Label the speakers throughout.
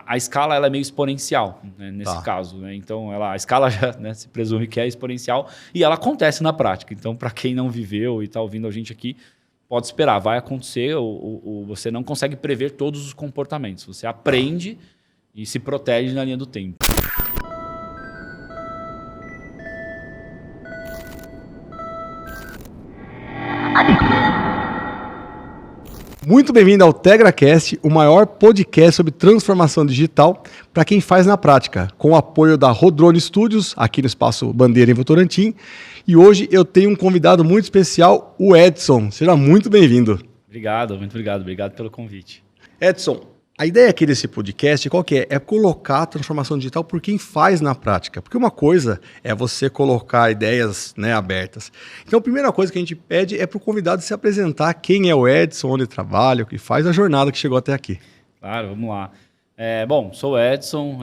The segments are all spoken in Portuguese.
Speaker 1: A escala ela é meio exponencial, né, nesse caso. Né? Então, a escala já, né, se presume que é exponencial e ela acontece na prática. Então, para quem não viveu e está ouvindo a gente aqui, pode esperar, vai acontecer. Você não consegue prever todos os comportamentos. Você aprende e se protege na linha do tempo.
Speaker 2: Muito bem-vindo ao TegraCast, o maior podcast sobre transformação digital para quem faz na prática, com o apoio da Rodrone Studios, aqui no Espaço Bandeira em Votorantim. E hoje eu tenho um convidado muito especial, o Edson. Seja muito bem-vindo.
Speaker 1: Obrigado, muito obrigado. Obrigado pelo convite.
Speaker 2: Edson, a ideia aqui desse podcast, qual que é? É colocar a transformação digital por quem faz na prática. Porque uma coisa é você colocar ideias, né, abertas. Então, a primeira coisa que a gente pede é para o convidado se apresentar quem é o Edson, onde trabalha, o que faz, a jornada que chegou até aqui.
Speaker 1: Claro, vamos lá. Bom, sou o Edson,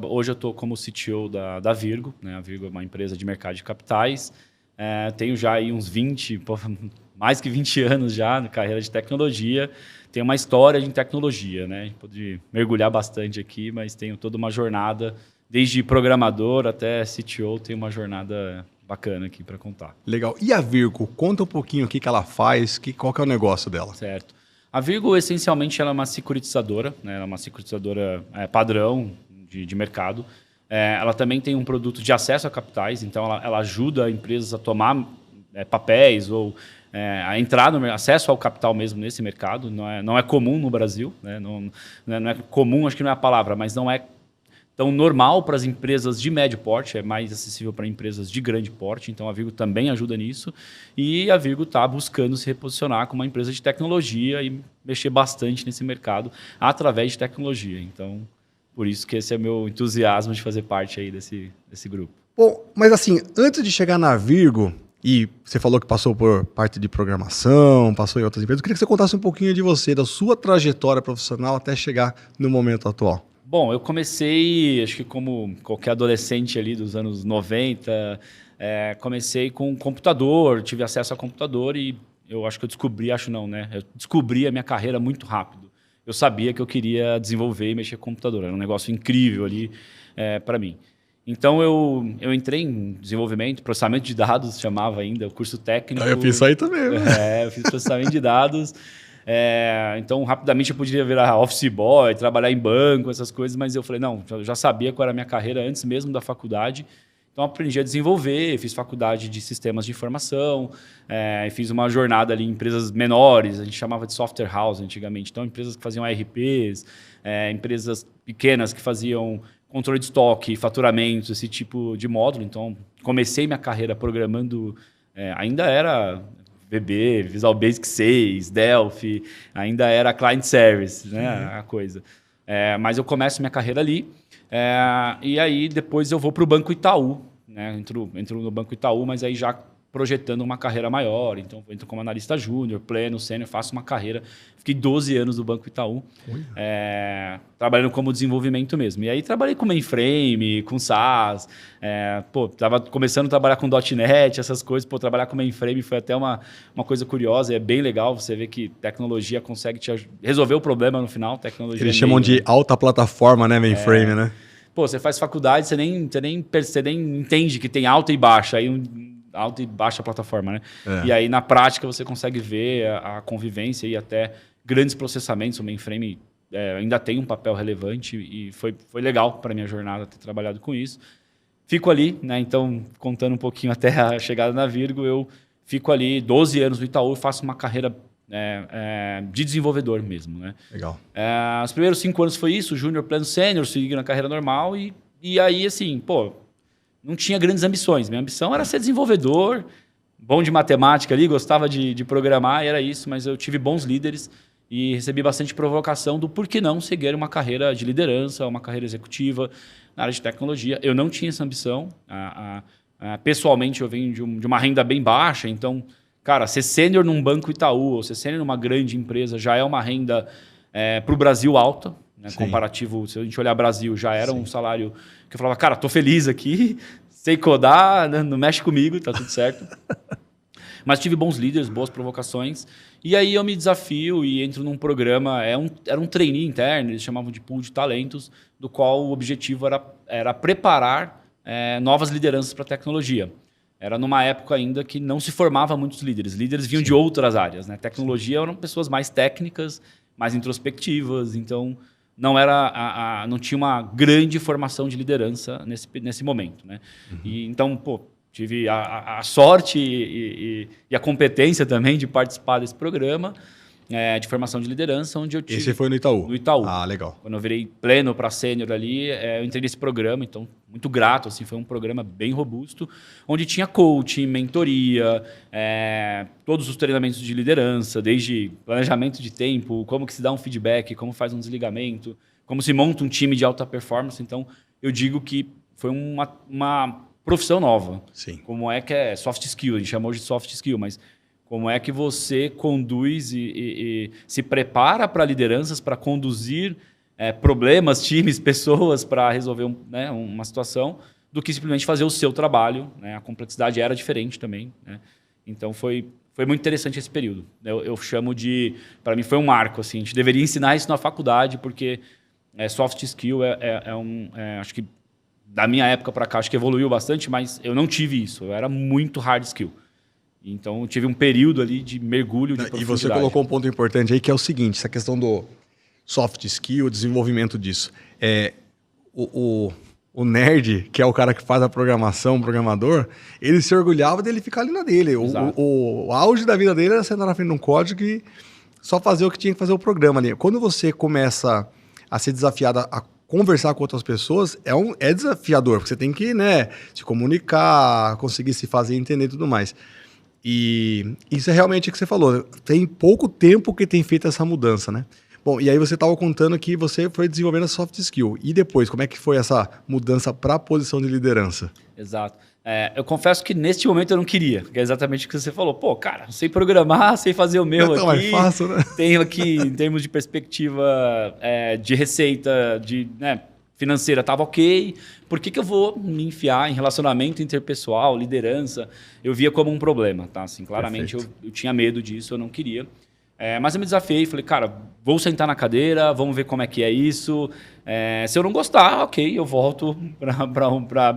Speaker 1: hoje eu estou como CTO da Virgo. Né? A Virgo é uma empresa de mercado de capitais. Tenho já aí uns 20, mais que 20 anos já na carreira de tecnologia. Tenho uma história de tecnologia, né? A gente pode mergulhar bastante aqui, mas tenho toda uma jornada, desde programador até CTO, tenho uma jornada bacana aqui para contar.
Speaker 2: Legal. E a Virgo? Conta um pouquinho o que ela faz, qual que é o negócio dela.
Speaker 1: Certo. A Virgo, essencialmente, ela é uma securitizadora, né? Ela é uma securitizadora padrão de mercado. Ela também tem um produto de acesso a capitais, então ela ajuda empresas a tomar papéis ou a entrar no acesso ao capital mesmo nesse mercado. Não é comum no Brasil, né? Não é comum, acho que não é a palavra, mas não é tão normal para as empresas de médio porte, é mais acessível para empresas de grande porte, então a Virgo também ajuda nisso, e a Virgo está buscando se reposicionar como uma empresa de tecnologia e mexer bastante nesse mercado através de tecnologia. Então, por isso que esse é o meu entusiasmo de fazer parte aí desse grupo.
Speaker 2: Bom, mas assim, antes de chegar na Virgo, e você falou que passou por parte de programação, passou em outras empresas, eu queria que você contasse um pouquinho de você, da sua trajetória profissional até chegar no momento atual.
Speaker 1: Bom, eu comecei, acho que como qualquer adolescente ali dos anos 90, comecei com computador, tive acesso a computador e eu acho que eu descobri a minha carreira muito rápido. Eu sabia que eu queria desenvolver e mexer com computador, era um negócio incrível ali para mim. Então, eu entrei em desenvolvimento, processamento de dados, chamava ainda, o curso técnico.
Speaker 2: Eu fiz isso aí também.
Speaker 1: Eu fiz processamento de dados. Então, rapidamente eu podia virar office boy, trabalhar em banco, essas coisas, mas eu falei, não, eu já sabia qual era a minha carreira antes mesmo da faculdade. Então, aprendi a desenvolver, fiz faculdade de sistemas de informação, fiz uma jornada ali em empresas menores, a gente chamava de software house antigamente. Então, empresas que faziam ARPs, empresas pequenas que faziam controle de estoque, faturamento, esse tipo de módulo. Então, comecei minha carreira programando, ainda era VB, Visual Basic 6, Delphi, ainda era Client Service, né, a coisa. Mas eu começo minha carreira ali, e aí depois eu vou para o Banco Itaú, né, entro no Banco Itaú, mas aí já projetando uma carreira maior. Então, entro como analista júnior, pleno, sênior, faço uma carreira. Fiquei 12 anos no Banco Itaú, trabalhando como desenvolvimento mesmo. E aí trabalhei com mainframe, com SaaS, estava começando a trabalhar com .NET, essas coisas. Trabalhar com mainframe foi até uma coisa curiosa, é bem legal você ver que tecnologia consegue te resolver o problema no final. Tecnologia
Speaker 2: Eles chamam de alta plataforma, né, mainframe, né?
Speaker 1: Você faz faculdade, você nem entende que tem alta e baixa, aí alta e baixa plataforma, né? E aí, na prática, você consegue ver a convivência e até grandes processamentos. O mainframe ainda tem um papel relevante e foi legal para a minha jornada ter trabalhado com isso. Fico ali, né? Então, contando um pouquinho até a chegada na Virgo, eu fico ali 12 anos no Itaú e faço uma carreira de desenvolvedor mesmo, né?
Speaker 2: Legal.
Speaker 1: Os primeiros 5 anos foi isso, júnior, pleno, sênior, segui na carreira normal e aí, assim, não tinha grandes ambições. Minha ambição era ser desenvolvedor, bom de matemática ali, gostava de programar, e era isso, mas eu tive bons líderes e recebi bastante provocação do por que não seguir uma carreira de liderança, uma carreira executiva na área de tecnologia. Eu não tinha essa ambição. Pessoalmente, eu venho de uma renda bem baixa, então, cara, ser sênior num Banco Itaú ou ser sênior numa grande empresa já é uma renda para o Brasil alta, né? Comparativo, se a gente olhar Brasil, já era um salário que eu falava, cara, tô feliz aqui, sei codar, não mexe comigo, tá tudo certo. Mas tive bons líderes, boas provocações. E aí eu me desafio e entro num programa, era um trainee interno, eles chamavam de pool de talentos, do qual o objetivo era preparar novas lideranças para a tecnologia. Era numa época ainda que não se formava muitos líderes. Líderes vinham de outras áreas, né? Tecnologia eram pessoas mais técnicas, mais introspectivas, então não tinha uma grande formação de liderança nesse momento, né? E, então, pô, tive a sorte e a competência também de participar desse programa de formação de liderança, onde eu tive...
Speaker 2: Esse foi no Itaú?
Speaker 1: No Itaú.
Speaker 2: Ah, legal.
Speaker 1: Quando eu virei pleno para sênior ali, eu entrei nesse programa, então, muito grato, assim, foi um programa bem robusto, onde tinha coaching, mentoria, todos os treinamentos de liderança, desde planejamento de tempo, como que se dá um feedback, como faz um desligamento, como se monta um time de alta performance. Então, eu digo que foi uma profissão nova.
Speaker 2: Sim.
Speaker 1: Como é que é soft skill, a gente chamou de soft skill, mas como é que você conduz e se prepara para lideranças, para conduzir problemas, times, pessoas, para resolver uma situação, do que simplesmente fazer o seu trabalho, né? A complexidade era diferente também, né? Então foi muito interessante esse período. Eu chamo de... Para mim foi um marco. Assim, a gente deveria ensinar isso na faculdade, porque soft skill acho que da minha época para cá, acho que evoluiu bastante, mas eu não tive isso. Eu era muito hard skill. Então, eu tive um período ali de mergulho de profundidade.
Speaker 2: E você colocou um ponto importante aí, que é o seguinte, essa questão do soft skill, o desenvolvimento disso. O nerd, que é o cara que faz a programação, o programador, ele se orgulhava dele ficar ali na dele. O auge da vida dele era sentar na frente de um código e só fazer o que tinha que fazer o programa ali. Quando você começa a ser desafiado a conversar com outras pessoas, é desafiador, porque você tem que, né, se comunicar, conseguir se fazer entender e tudo mais. E isso é realmente o que você falou. Tem pouco tempo que tem feito essa mudança, né? Bom, e aí você estava contando que você foi desenvolvendo a soft skill. E depois, como é que foi essa mudança para a posição de liderança?
Speaker 1: Exato. Eu confesso que neste momento eu não queria, que é exatamente o que você falou. Pô, cara, sei programar, sei fazer o meu aqui.
Speaker 2: Mais fácil, né?
Speaker 1: Tenho aqui, em termos de perspectiva de receita, financeira, estava ok. Por que eu vou me enfiar em relacionamento interpessoal, liderança? Eu via como um problema, tá? Assim, claramente eu tinha medo disso, eu não queria. Mas eu me desafiei, falei, cara, vou sentar na cadeira, vamos ver como é que é isso. Se eu não gostar, ok, eu volto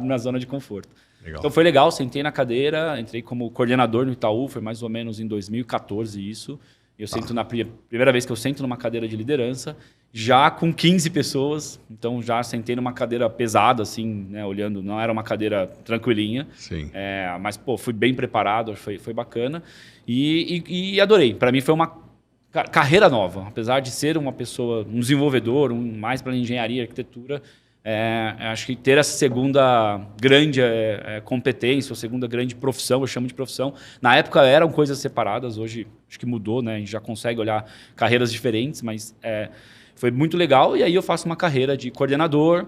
Speaker 1: na zona de conforto. Legal. Então foi legal, sentei na cadeira, entrei como coordenador no Itaú, foi mais ou menos em 2014 isso. Eu sento na primeira vez que eu sento numa cadeira de liderança, já com 15 pessoas, então já sentei numa cadeira pesada, assim, né, olhando, não era uma cadeira tranquilinha.
Speaker 2: Sim.
Speaker 1: Mas, pô, fui bem preparado, foi bacana. E adorei. Para mim foi uma carreira nova, apesar de ser uma pessoa, um desenvolvedor, mais para engenharia, arquitetura, acho que ter essa segunda grande competência, ou segunda grande profissão, eu chamo de profissão. Na época eram coisas separadas, hoje acho que mudou, né? A gente já consegue olhar carreiras diferentes, mas foi muito legal. E aí eu faço uma carreira de coordenador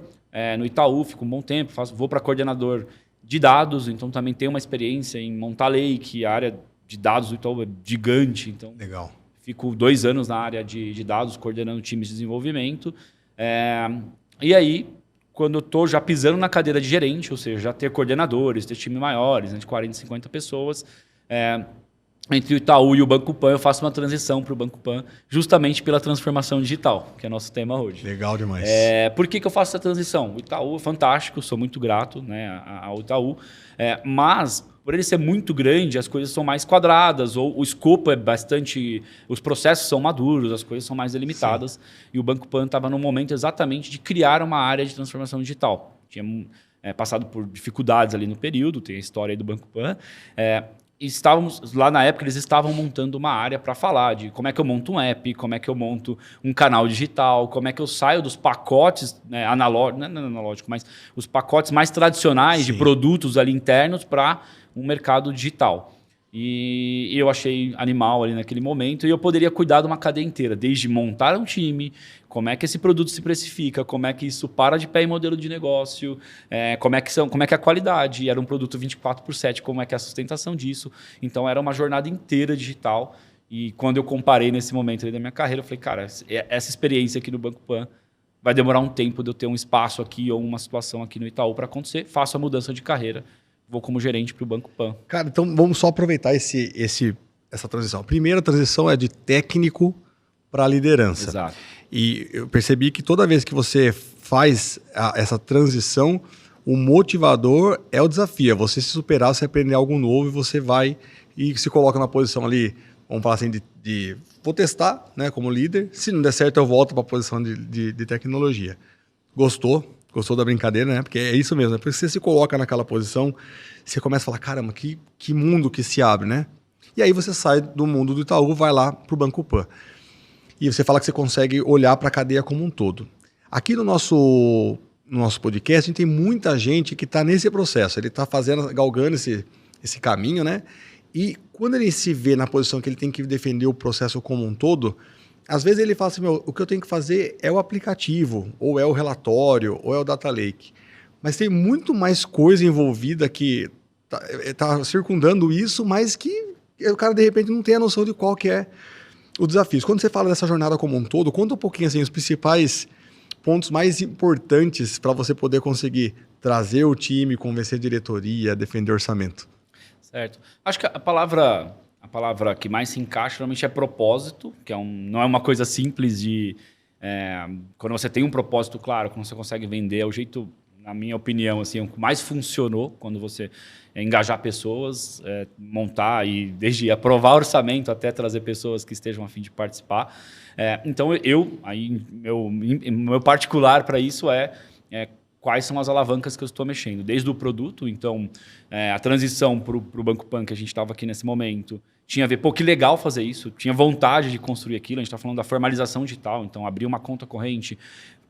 Speaker 1: no Itaú, fico um bom tempo, vou para coordenador de dados, então também tenho uma experiência em montar lake, a área de dados do Itaú é gigante, então
Speaker 2: legal.
Speaker 1: Fico 2 anos na área de dados, coordenando times de desenvolvimento. E aí, quando eu estou já pisando na cadeira de gerente, ou seja, já ter coordenadores, ter times maiores, né, de 40, 50 pessoas, entre o Itaú e o Banco Pan, eu faço uma transição para o Banco Pan, justamente pela transformação digital, que é nosso tema hoje.
Speaker 2: Legal demais.
Speaker 1: Por que eu faço essa transição? O Itaú é fantástico, sou muito grato, né, ao Itaú, mas por ele ser muito grande, as coisas são mais quadradas, ou o escopo é bastante... Os processos são maduros, as coisas são mais delimitadas. Sim. E o Banco Pan estava no momento exatamente de criar uma área de transformação digital. Tinha passado por dificuldades ali no período, tem a história aí do Banco Pan. Estávamos lá na época, eles estavam montando uma área para falar de como é que eu monto um app, como é que eu monto um canal digital, como é que eu saio dos pacotes analógicos, não é analógico, mas os pacotes mais tradicionais de produtos ali internos para um mercado digital. E eu achei animal ali naquele momento, e eu poderia cuidar de uma cadeia inteira, desde montar um time, como é que esse produto se precifica, como é que isso para de pé em modelo de negócio, como é que é a qualidade, era um produto 24/7, como é que é a sustentação disso. Então era uma jornada inteira digital, e quando eu comparei nesse momento ali da minha carreira, eu falei, cara, essa experiência aqui no Banco Pan vai demorar um tempo de eu ter um espaço aqui ou uma situação aqui no Itaú para acontecer, faço a mudança de carreira, vou como gerente para o Banco Pan.
Speaker 2: Cara, então vamos só aproveitar essa transição. A primeira transição é de técnico para liderança.
Speaker 1: Exato.
Speaker 2: E eu percebi que toda vez que você faz essa transição, o motivador é o desafio. É você se superar, você aprender algo novo e você vai e se coloca na posição ali, vamos falar assim, de vou testar, né, como líder. Se não der certo, eu volto para a posição de tecnologia. Gostou da brincadeira, né? Porque é isso mesmo. Porque você se coloca naquela posição, você começa a falar, caramba, que mundo que se abre, né? E aí você sai do mundo do Itaú, vai lá para o Banco Pan. E você fala que você consegue olhar para a cadeia como um todo. Aqui no nosso podcast, a gente tem muita gente que está nesse processo. Ele está galgando esse caminho, né? E quando ele se vê na posição que ele tem que defender o processo como um todo, às vezes ele fala assim, o que eu tenho que fazer é o aplicativo, ou é o relatório, ou é o data lake. Mas tem muito mais coisa envolvida que está circundando isso, mas que o cara, de repente, não tem a noção de qual que é o desafio. Quando você fala dessa jornada como um todo, conta um pouquinho assim, os principais pontos mais importantes para você poder conseguir trazer o time, convencer a diretoria, defender orçamento.
Speaker 1: Certo. Acho que a palavra que mais se encaixa realmente é propósito, que não é uma coisa simples de... quando você tem um propósito claro, quando você consegue vender, é o jeito, na minha opinião, assim, o que mais funcionou quando você engajar pessoas, montar e desde aprovar orçamento até trazer pessoas que estejam a fim de participar. Então, meu particular para isso quais são as alavancas que eu estou mexendo, desde o produto. Então, a transição para o Banco Pan, que a gente estava aqui nesse momento, tinha a ver, que legal fazer isso, tinha vontade de construir aquilo. A gente está falando da formalização digital, então abrir uma conta corrente,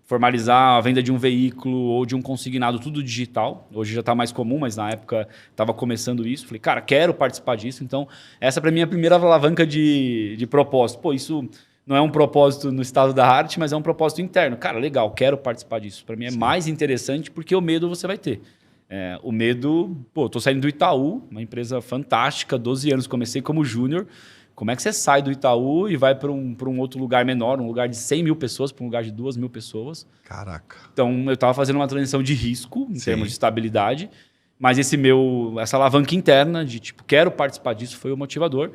Speaker 1: formalizar a venda de um veículo ou de um consignado, tudo digital. Hoje já está mais comum, mas na época estava começando isso. Falei, cara, quero participar disso. Então, essa para mim é a primeira alavanca de propósito. Isso não é um propósito no estado da arte, mas é um propósito interno. Cara, legal, quero participar disso. Para mim é mais interessante porque o medo você vai ter. O medo... estou saindo do Itaú, uma empresa fantástica, 12 anos, comecei como júnior. Como é que você sai do Itaú e vai para um outro lugar menor, um lugar de 100 mil pessoas para um lugar de 2 mil pessoas?
Speaker 2: Caraca.
Speaker 1: Então, eu estava fazendo uma transição de risco, em termos de estabilidade, mas essa alavanca interna de, quero participar disso, foi o motivador.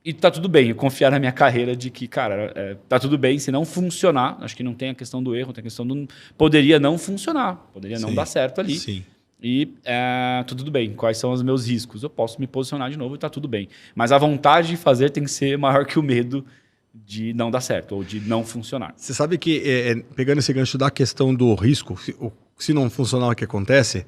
Speaker 1: E tá tudo bem, eu confiar na minha carreira de que, cara, tá tudo bem se não funcionar. Acho que não tem a questão do erro, tem a questão do... Poderia não funcionar, poderia não dar certo ali.
Speaker 2: Sim.
Speaker 1: E tudo bem, quais são os meus riscos? Eu posso me posicionar de novo e tá tudo bem. Mas a vontade de fazer tem que ser maior que o medo de não dar certo ou de não funcionar.
Speaker 2: Você sabe que, pegando esse gancho da questão do risco, se não funcionar, o que acontece,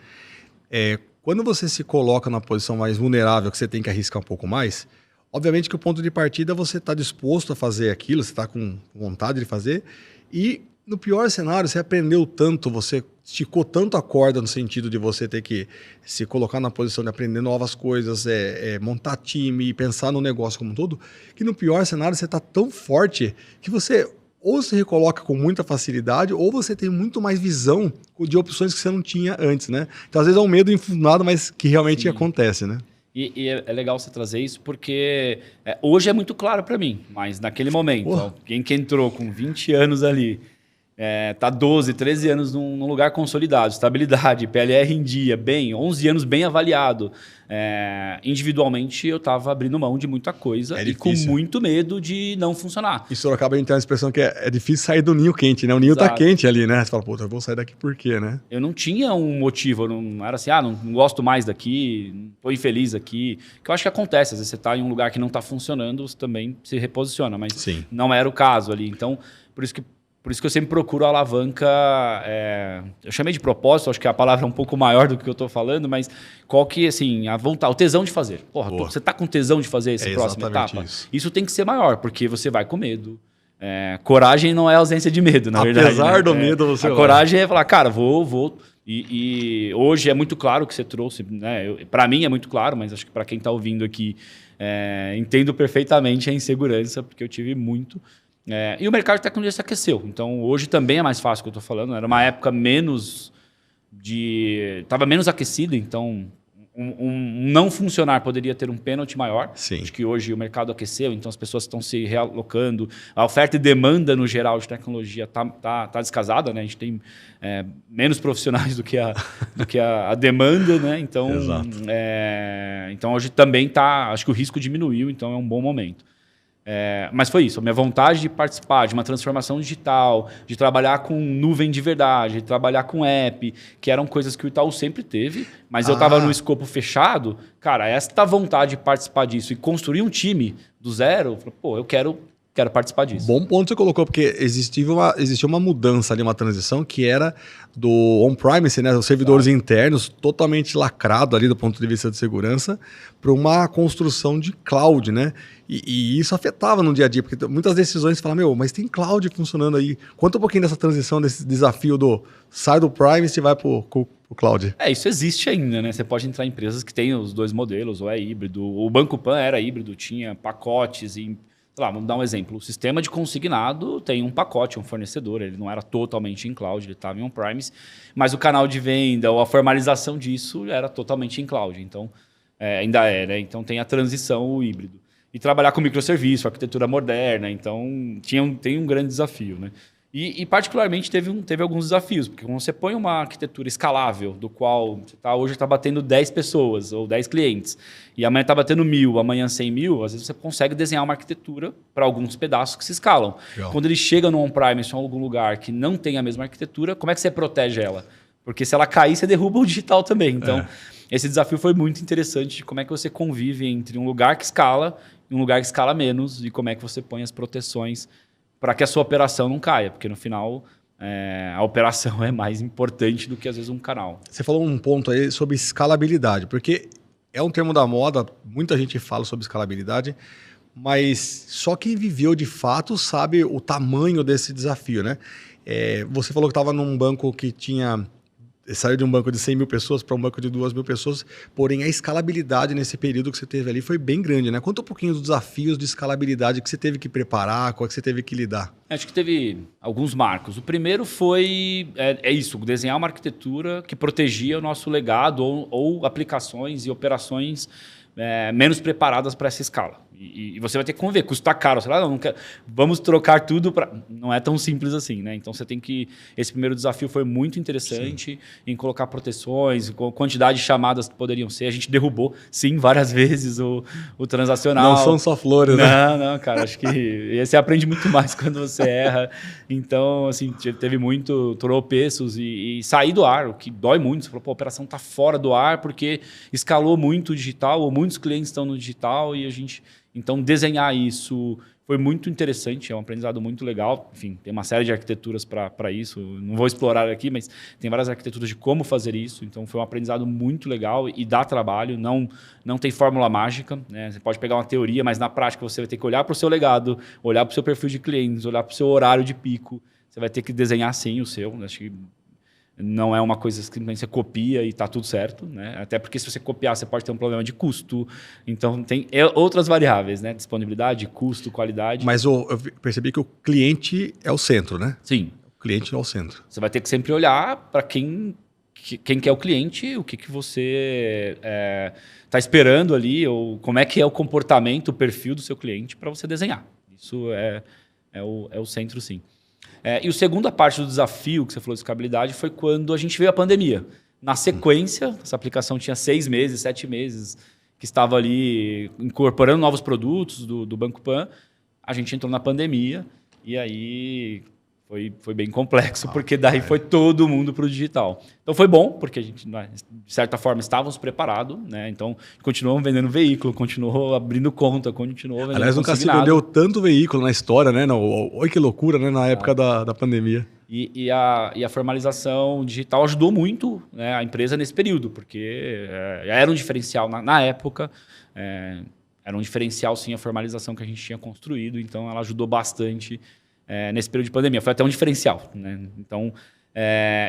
Speaker 2: quando você se coloca na posição mais vulnerável, que você tem que arriscar um pouco mais, obviamente que o ponto de partida você está disposto a fazer aquilo, você está com vontade de fazer, e no pior cenário você aprendeu tanto, você esticou tanto a corda no sentido de você ter que se colocar na posição de aprender novas coisas, montar time e pensar no negócio como um todo, que no pior cenário você está tão forte que você ou se recoloca com muita facilidade ou você tem muito mais visão de opções que você não tinha antes, né? Então às vezes é um medo infundado, mas que realmente acontece, né?
Speaker 1: E é legal você trazer isso porque hoje é muito claro para mim, mas naquele momento, alguém que entrou com 20 anos ali, tá 12, 13 anos num lugar consolidado, estabilidade, PLR em dia, 11 anos bem avaliado. Individualmente eu estava abrindo mão de muita coisa e com muito medo de não funcionar.
Speaker 2: Isso acaba entrando na expressão que é difícil sair do ninho quente, né? O ninho tá quente ali, né? Você fala, eu vou sair daqui por quê, né?
Speaker 1: Eu não tinha um motivo, eu não era assim, não gosto mais daqui, não tô infeliz aqui. Que eu acho que acontece, às vezes você tá em um lugar que não tá funcionando, você também se reposiciona, mas não era o caso ali. Então, por isso que eu sempre procuro a alavanca... eu chamei de propósito, acho que a palavra é um pouco maior do que eu estou falando, mas qual que, assim, a vontade, o tesão de fazer. Você está com tesão de fazer essa próxima etapa? Isso tem que ser maior, porque você vai com medo. Coragem não é ausência de medo, na verdade.
Speaker 2: Apesar do medo, você vai.
Speaker 1: A coragem é falar, cara, vou. E hoje é muito claro o que você trouxe, né? Para mim é muito claro, mas acho que para quem está ouvindo aqui, entendo perfeitamente a insegurança, porque eu tive muito... e o mercado de tecnologia se aqueceu. Então, hoje também é mais fácil o que eu estou falando. Era uma época estava menos aquecido, então um não funcionar poderia ter um pênalti maior.
Speaker 2: Sim.
Speaker 1: Acho que hoje o mercado aqueceu, então as pessoas estão se realocando. A oferta e demanda, no geral, de tecnologia tá descasada, né? A gente tem menos profissionais do que a demanda, né? Então, então hoje também acho que o risco diminuiu, então é um bom momento. Mas foi isso, a minha vontade de participar de uma transformação digital, de trabalhar com nuvem de verdade, de trabalhar com app, que eram coisas que o Itaú sempre teve, mas eu estava no escopo fechado. Cara, esta vontade de participar disso e construir um time do zero, eu quero participar disso.
Speaker 2: Bom ponto você colocou, porque existia uma mudança ali, uma transição que era do on-premise, né, os servidores internos, totalmente lacrado ali do ponto de vista de segurança, para uma construção de cloud, né? E isso afetava no dia a dia, porque muitas decisões você fala, mas tem cloud funcionando aí. Conta um pouquinho dessa transição, desse desafio sai do premise e vai para o cloud.
Speaker 1: Isso existe ainda, né? Você pode entrar em empresas que têm os dois modelos, ou é híbrido. O Banco Pan era híbrido, tinha pacotes e... Sei lá, vamos dar um exemplo. O sistema de consignado tem um pacote, um fornecedor. Ele não era totalmente em cloud, ele estava em on-premise. Mas o canal de venda ou a formalização disso era totalmente em cloud. Então, ainda é, né? Então, tem a transição, o híbrido. E trabalhar com microserviço, arquitetura moderna. Então, tem um grande desafio, né? E particularmente, teve alguns desafios. Porque quando você põe uma arquitetura escalável, do qual você hoje está batendo 10 pessoas ou 10 clientes, e amanhã está batendo 1.000, amanhã 100.000, às vezes você consegue desenhar uma arquitetura para alguns pedaços que se escalam.
Speaker 2: Legal.
Speaker 1: Quando ele chega no on-premise ou em algum lugar que não tem a mesma arquitetura, como é que você protege ela? Porque se ela cair, você derruba o digital também. Então, esse desafio foi muito interessante de como é que você convive entre um lugar que escala e um lugar que escala menos, e como é que você põe as proteções para que a sua operação não caia, porque no final a operação é mais importante do que às vezes um canal.
Speaker 2: Você falou um ponto aí sobre escalabilidade, porque é um termo da moda, muita gente fala sobre escalabilidade, mas só quem viveu de fato sabe o tamanho desse desafio, né? Você falou que estava num banco que saiu de um banco de 100 mil pessoas para um banco de 2 mil pessoas, porém a escalabilidade nesse período que você teve ali foi bem grande, né? Conta um pouquinho dos desafios de escalabilidade que você teve que preparar, qual que você teve que lidar.
Speaker 1: Acho que teve alguns marcos. O primeiro foi isso, desenhar uma arquitetura que protegia o nosso legado ou aplicações e operações menos preparadas para essa escala. E você vai ter que conviver, custa caro. Sei lá, não quero, vamos trocar tudo para... Não é tão simples assim, né? Então você tem que... Esse primeiro desafio foi muito interessante em colocar proteções, quantidade de chamadas que poderiam ser. A gente derrubou, sim, várias vezes o transacional.
Speaker 2: Não são só flores, né?
Speaker 1: Não, cara, acho que você aprende muito mais quando você erra. Então, assim, teve muito tropeços e sair do ar, o que dói muito. Você falou, a operação está fora do ar porque escalou muito o digital, ou muitos clientes estão no digital e a gente... Então, desenhar isso foi muito interessante, é um aprendizado muito legal. Enfim, tem uma série de arquiteturas para isso. Não vou explorar aqui, mas tem várias arquiteturas de como fazer isso. Então, foi um aprendizado muito legal e dá trabalho. Não tem fórmula mágica, né? Você pode pegar uma teoria, mas na prática você vai ter que olhar para o seu legado, olhar para o seu perfil de clientes, olhar para o seu horário de pico. Você vai ter que desenhar, sim, o seu. Acho que não é uma coisa que simplesmente você copia e está tudo certo, né? Até porque se você copiar, você pode ter um problema de custo. Então, tem outras variáveis, né? Disponibilidade, custo, qualidade.
Speaker 2: Mas eu percebi que o cliente é o centro, né?
Speaker 1: Sim.
Speaker 2: O cliente é o centro.
Speaker 1: Você vai ter que sempre olhar para quem que é o cliente, o que você está esperando ali, ou como é que é o comportamento, o perfil do seu cliente para você desenhar. Isso é o centro, sim. E a segunda parte do desafio que você falou de escalabilidade foi quando a gente veio a pandemia. Na sequência, essa aplicação tinha 6 meses, 7 meses, que estava ali incorporando novos produtos do Banco Pan. A gente entrou na pandemia e aí foi bem complexo, porque daí foi todo mundo para o digital. Então foi bom, porque a gente, de certa forma, estávamos preparados, né? Então continuamos vendendo veículo, continuou abrindo conta, continuou vendendo.
Speaker 2: Aliás, nunca se vendeu tanto veículo na história, né? Olha que loucura, né? Na época da pandemia.
Speaker 1: E a formalização digital ajudou muito, né, a empresa nesse período, porque era um diferencial na época, era um diferencial, sim, a formalização que a gente tinha construído, então ela ajudou bastante nesse período de pandemia. Foi até um diferencial, né? Então,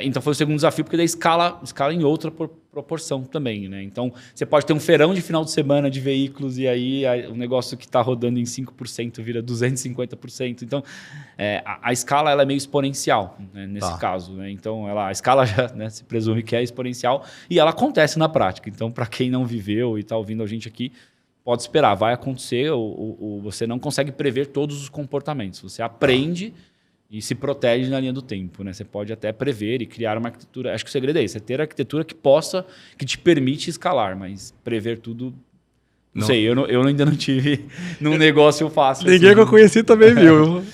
Speaker 1: Então foi o segundo desafio, porque daí escala em outra proporção também, né? Então você pode ter um feirão de final de semana de veículos e aí o negócio que está rodando em 5% vira 250%. Então a escala ela é meio exponencial, né, nesse caso, né? Então a escala já, né, se presume que é exponencial e ela acontece na prática. Então para quem não viveu e está ouvindo a gente aqui, pode esperar, vai acontecer. Você não consegue prever todos os comportamentos. Você aprende e se protege na linha do tempo, né? Você pode até prever e criar uma arquitetura. Acho que o segredo é isso, é ter arquitetura que te permite escalar, mas prever tudo. Não sei, eu ainda não tive num negócio fácil.
Speaker 2: Ninguém assim, que eu conheci também viu.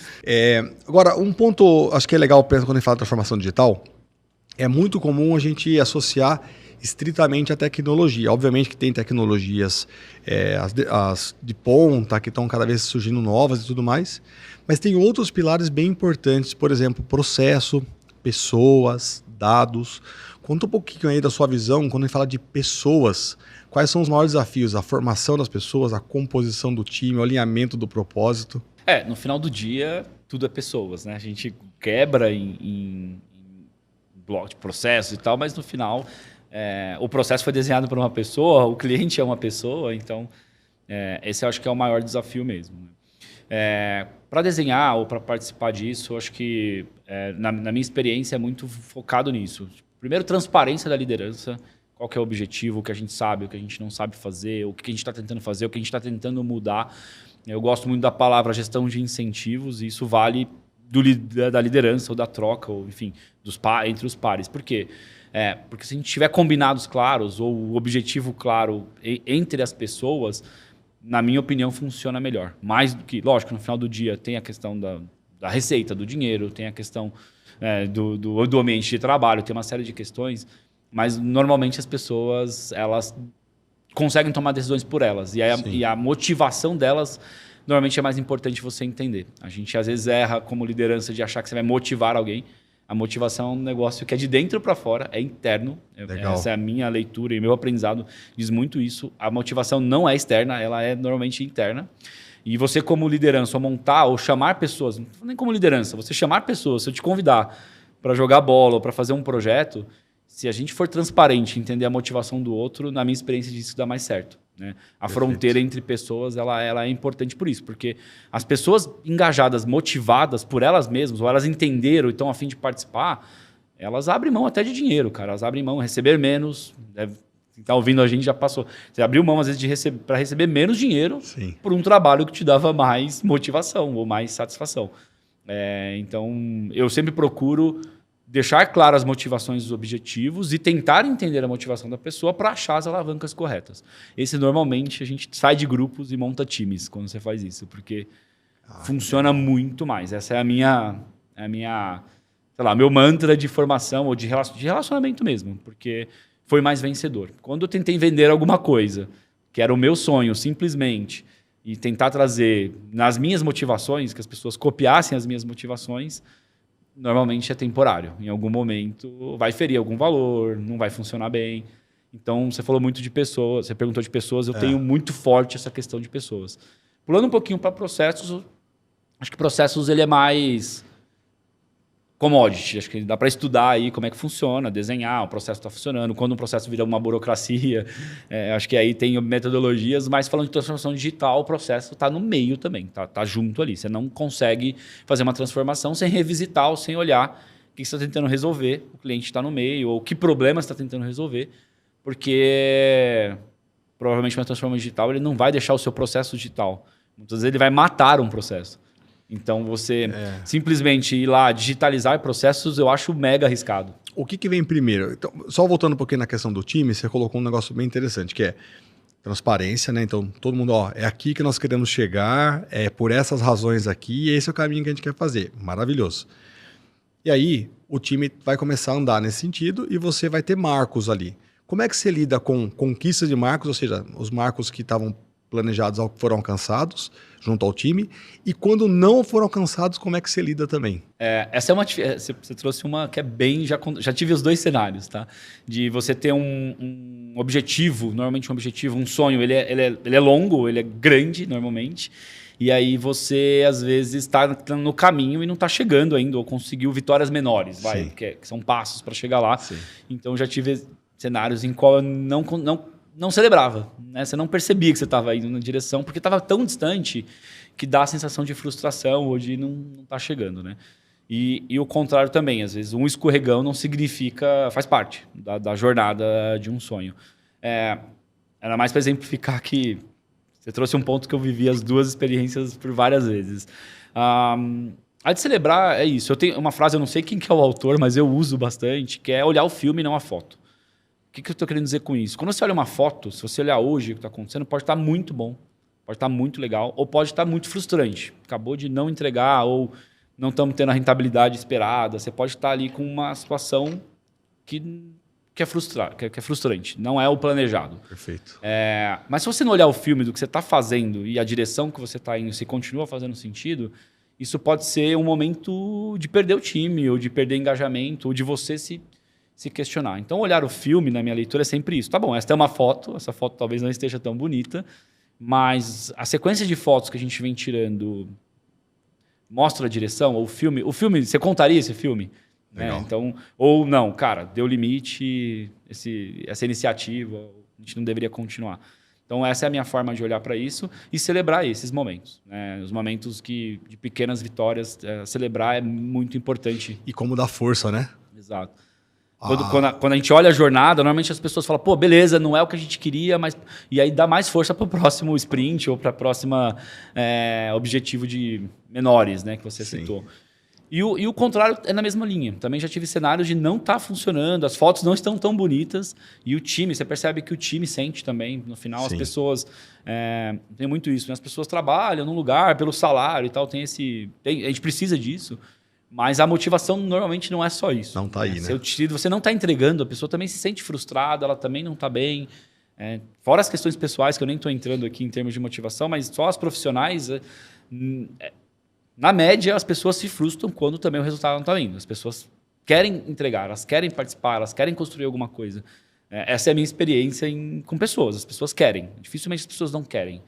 Speaker 2: Agora, um ponto, acho que é legal quando a gente fala de transformação digital, é muito comum a gente associar estritamente a tecnologia. Obviamente que tem tecnologias as de ponta, que estão cada vez surgindo novas e tudo mais, mas tem outros pilares bem importantes, por exemplo, processo, pessoas, dados. Conta um pouquinho aí da sua visão, quando a gente fala de pessoas, quais são os maiores desafios? A formação das pessoas, a composição do time, o alinhamento do propósito?
Speaker 1: No final do dia, tudo é pessoas, né? A gente quebra em bloco de processos e tal, mas no final o processo foi desenhado por uma pessoa, o cliente é uma pessoa, então esse eu acho que é o maior desafio mesmo. Para desenhar ou para participar disso, eu acho que, na minha experiência, é muito focado nisso. Primeiro, transparência da liderança, qual que é o objetivo, o que a gente sabe, o que a gente não sabe fazer, o que a gente está tentando fazer, o que a gente está tentando mudar. Eu gosto muito da palavra gestão de incentivos, e isso vale da liderança ou da troca, ou enfim, entre os pares. Por quê? Porque se a gente tiver combinados claros ou o objetivo claro entre as pessoas, na minha opinião, funciona melhor. Mais do que, lógico, no final do dia tem a questão da receita, do dinheiro, tem a questão do ambiente de trabalho, tem uma série de questões, mas normalmente as pessoas elas conseguem tomar decisões por elas. E a motivação delas normalmente é mais importante você entender. A gente às vezes erra como liderança de achar que você vai motivar alguém. A motivação é um negócio que é de dentro para fora, é interno. Legal. Essa é a minha leitura e meu aprendizado diz muito isso. A motivação não é externa, ela é normalmente interna. E você como liderança, ou montar ou chamar pessoas, não nem como liderança, você chamar pessoas, se eu te convidar para jogar bola ou para fazer um projeto, se a gente for transparente, entender a motivação do outro, na minha experiência disso dá mais certo. Né? A fronteira entre pessoas ela é importante por isso, porque as pessoas engajadas, motivadas por elas mesmas, ou elas entenderam e estão a fim de participar, elas abrem mão até de dinheiro, cara. Elas abrem mão, receber menos. Quem está ouvindo a gente já passou. Você abriu mão, às vezes, para receber menos dinheiro por um trabalho que te dava mais motivação ou mais satisfação. Então, eu sempre procuro deixar claro as motivações e os objetivos e tentar entender a motivação da pessoa para achar as alavancas corretas. Normalmente, a gente sai de grupos e monta times quando você faz isso, porque funciona muito mais. Essa é a minha sei lá, meu mantra de formação ou de relacionamento mesmo, porque foi mais vencedor. Quando eu tentei vender alguma coisa, que era o meu sonho, simplesmente, e tentar trazer nas minhas motivações, que as pessoas copiassem as minhas motivações, normalmente é temporário. Em algum momento vai ferir algum valor, não vai funcionar bem. Então, você falou muito de pessoas, você perguntou de pessoas, eu tenho muito forte essa questão de pessoas. Pulando um pouquinho para processos, acho que processos ele é mais commodity. Acho que dá para estudar aí como é que funciona, desenhar, o processo está funcionando, quando um processo vira uma burocracia. Acho que aí tem metodologias, mas falando de transformação digital, o processo está no meio também, tá junto ali. Você não consegue fazer uma transformação sem revisitar ou sem olhar o que você está tentando resolver, o cliente está no meio, ou que problema você está tentando resolver, porque provavelmente uma transformação digital ele não vai deixar o seu processo digital. Muitas vezes ele vai matar um processo. Então, você simplesmente ir lá digitalizar processos, eu acho mega arriscado.
Speaker 2: O que vem primeiro? Então, só voltando um pouquinho na questão do time, você colocou um negócio bem interessante, que é transparência, né? Então, todo mundo, é aqui que nós queremos chegar, é por essas razões aqui, e esse é o caminho que a gente quer fazer. Maravilhoso. E aí, o time vai começar a andar nesse sentido e você vai ter marcos ali. Como é que você lida com conquistas de marcos, ou seja, os marcos que estavam planejados foram alcançados junto ao time, e quando não foram alcançados, como é que você lida também?
Speaker 1: Essa é você trouxe uma que é bem, já tive os dois cenários, tá? De você ter um objetivo, normalmente um objetivo, um sonho, ele é longo, ele é grande normalmente, e aí você, às vezes, está no caminho e não está chegando ainda, ou conseguiu vitórias menores, que são passos para chegar lá. Sim. Então, já tive cenários em qual eu não celebrava, né? Você não percebia que você estava indo na direção, porque estava tão distante que dá a sensação de frustração ou de não estar chegando, né? E o contrário também, às vezes um escorregão não significa, faz parte da jornada de um sonho. Era mais para exemplificar que você trouxe um ponto que eu vivi as duas experiências por várias vezes. A de celebrar é isso. Eu tenho uma frase, eu não sei quem que é o autor, mas eu uso bastante, que é olhar o filme e não a foto. O que eu estou querendo dizer com isso? Quando você olha uma foto, se você olhar hoje o que está acontecendo, pode estar muito bom, pode estar muito legal, ou pode estar muito frustrante. Acabou de não entregar, ou não estamos tendo a rentabilidade esperada. Você pode estar ali com uma situação que é frustrante. Não é o planejado.
Speaker 2: Perfeito.
Speaker 1: Mas se você não olhar o filme do que você está fazendo e a direção que você está indo, se continua fazendo sentido, isso pode ser um momento de perder o time, ou de perder engajamento, ou de você se questionar. Então, olhar o filme, na minha leitura, é sempre isso. Tá bom, essa é uma foto, essa foto talvez não esteja tão bonita, mas a sequência de fotos que a gente vem tirando mostra a direção, ou o filme, você contaria esse filme? Né? Então, ou não, cara, deu limite, essa iniciativa, a gente não deveria continuar. Então, essa é a minha forma de olhar para isso e celebrar esses momentos. Né? Os momentos de pequenas vitórias, celebrar é muito importante.
Speaker 2: E como dá força, né?
Speaker 1: Exato. Quando a gente olha a jornada, normalmente as pessoas falam, pô, beleza, não é o que a gente queria, mas... E aí dá mais força para o próximo sprint ou para a próxima objetivo de menores, né, que você citou. E o contrário é na mesma linha. Também já tive cenários de não estar funcionando, as fotos não estão tão bonitas, e o time, você percebe que o time sente também. No final, as pessoas... tem muito isso, né? As pessoas trabalham num lugar pelo salário e tal, a gente precisa disso. Mas a motivação normalmente não é só isso.
Speaker 2: Não está aí, né?
Speaker 1: Você não está entregando, a pessoa também se sente frustrada, ela também não está bem. Fora as questões pessoais, que eu nem estou entrando aqui em termos de motivação, mas só as profissionais, na média, as pessoas se frustram quando também o resultado não está vindo. As pessoas querem entregar, elas querem participar, elas querem construir alguma coisa. Essa é a minha experiência com pessoas. As pessoas querem. Dificilmente as pessoas não querem.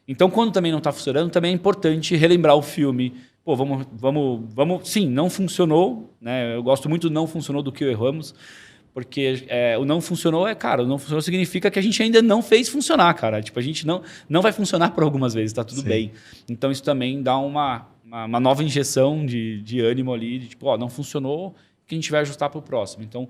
Speaker 1: Então, quando também não está funcionando, também é importante relembrar o filme. Pô, vamos... Sim, não funcionou. Né? Eu gosto muito do não funcionou do que erramos. Porque o não funcionou o não funcionou significa que a gente ainda não fez funcionar, cara. Tipo, a gente não vai funcionar por algumas vezes, tá tudo bem. Então, isso também dá uma nova injeção de ânimo ali, de tipo, não funcionou, que a gente vai ajustar para o próximo. Então,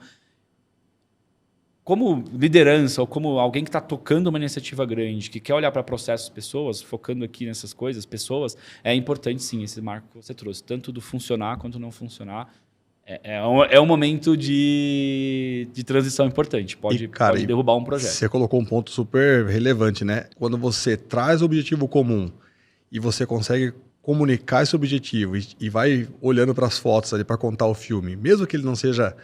Speaker 1: como liderança ou como alguém que está tocando uma iniciativa grande, que quer olhar para processos, pessoas, focando aqui nessas coisas, pessoas, é importante sim esse marco que você trouxe, tanto do funcionar quanto não funcionar. É um momento de transição importante, pode derrubar um projeto.
Speaker 2: Você colocou um ponto super relevante, né? Quando você traz o objetivo comum e você consegue comunicar esse objetivo e vai olhando para as fotos ali para contar o filme, mesmo que ele não seja...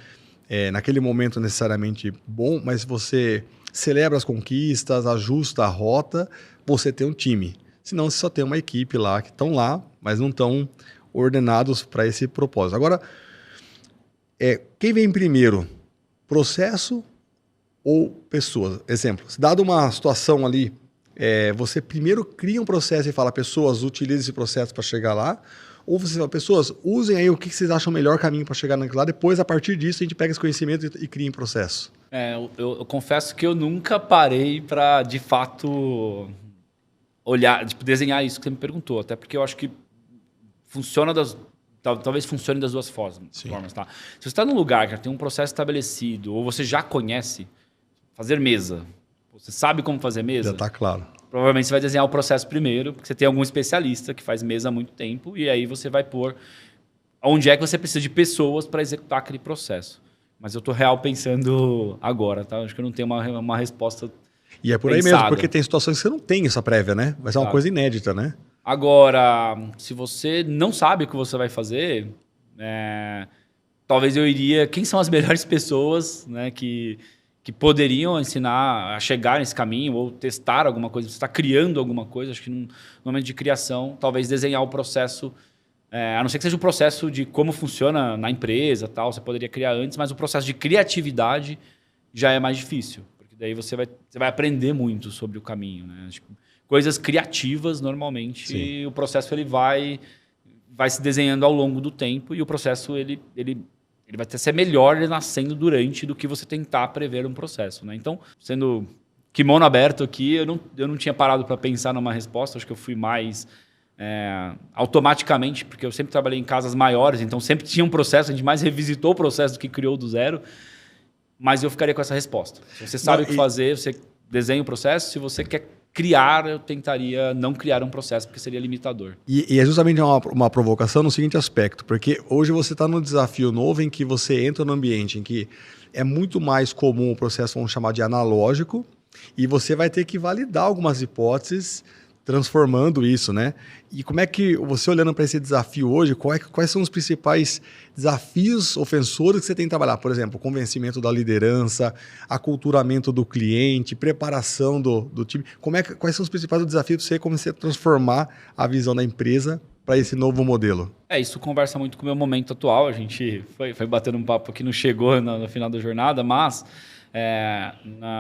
Speaker 2: naquele momento necessariamente bom, mas você celebra as conquistas, ajusta a rota, você tem um time. Senão você só tem uma equipe lá, que estão lá, mas não estão ordenados para esse propósito. Agora, quem vem primeiro? Processo ou pessoas? Exemplo, se dado uma situação ali, você primeiro cria um processo e fala, pessoas, utilizem esse processo para chegar lá, ou você fala, pessoas, usem aí o que vocês acham o melhor caminho para chegar naquilo lá. Depois, a partir disso, a gente pega esse conhecimento e cria em processo.
Speaker 1: Eu confesso que eu nunca parei para, de fato, olhar, tipo, desenhar isso que você me perguntou. Até porque eu acho que talvez funcione das duas formas. Tá? Se você está num lugar que já tem um processo estabelecido, ou você já conhece fazer mesa, você sabe como fazer mesa...
Speaker 2: Já está claro.
Speaker 1: Provavelmente você vai desenhar o processo primeiro, porque você tem algum especialista que faz mesa há muito tempo, e aí você vai pôr onde é que você precisa de pessoas para executar aquele processo. Mas eu estou real pensando agora, tá? Acho que eu não tenho uma resposta
Speaker 2: E é por aí mesmo, porque tem situações que você não tem essa prévia, né? Vai ser uma coisa inédita, né?
Speaker 1: Agora, se você não sabe o que você vai fazer, talvez eu iria... Quem são as melhores pessoas, né, que poderiam ensinar a chegar nesse caminho ou testar alguma coisa, você está criando alguma coisa, acho que no momento de criação, talvez desenhar o processo, a não ser que seja o processo de como funciona na empresa, tal, você poderia criar antes, mas o processo de criatividade já é mais difícil, porque daí você vai aprender muito sobre o caminho. Né? Tipo, coisas criativas, normalmente,
Speaker 2: Sim.
Speaker 1: o processo ele vai se desenhando ao longo do tempo e o processo ele vai ter ser melhor nascendo durante do que você tentar prever um processo, né? Então, sendo kimono aberto aqui, eu não tinha parado para pensar numa resposta, acho que eu fui mais automaticamente, porque eu sempre trabalhei em casas maiores, então sempre tinha um processo, a gente mais revisitou o processo do que criou do zero, mas eu ficaria com essa resposta. Se você sabe o que fazer, você desenha o processo, se você quer criar, eu tentaria não criar um processo, porque seria limitador.
Speaker 2: E é justamente uma provocação no seguinte aspecto, porque hoje você está num desafio novo em que você entra num ambiente em que é muito mais comum o processo, vamos chamar de analógico, e você vai ter que validar algumas hipóteses transformando isso, né? E como é que, você olhando para esse desafio hoje, quais são os principais desafios ofensores que você tem que trabalhar? Por exemplo, convencimento da liderança, aculturamento do cliente, preparação do time. Quais são os principais desafios para você começar a transformar a visão da empresa para esse novo modelo?
Speaker 1: Isso conversa muito com o meu momento atual. A gente foi batendo um papo que não chegou no final da jornada, mas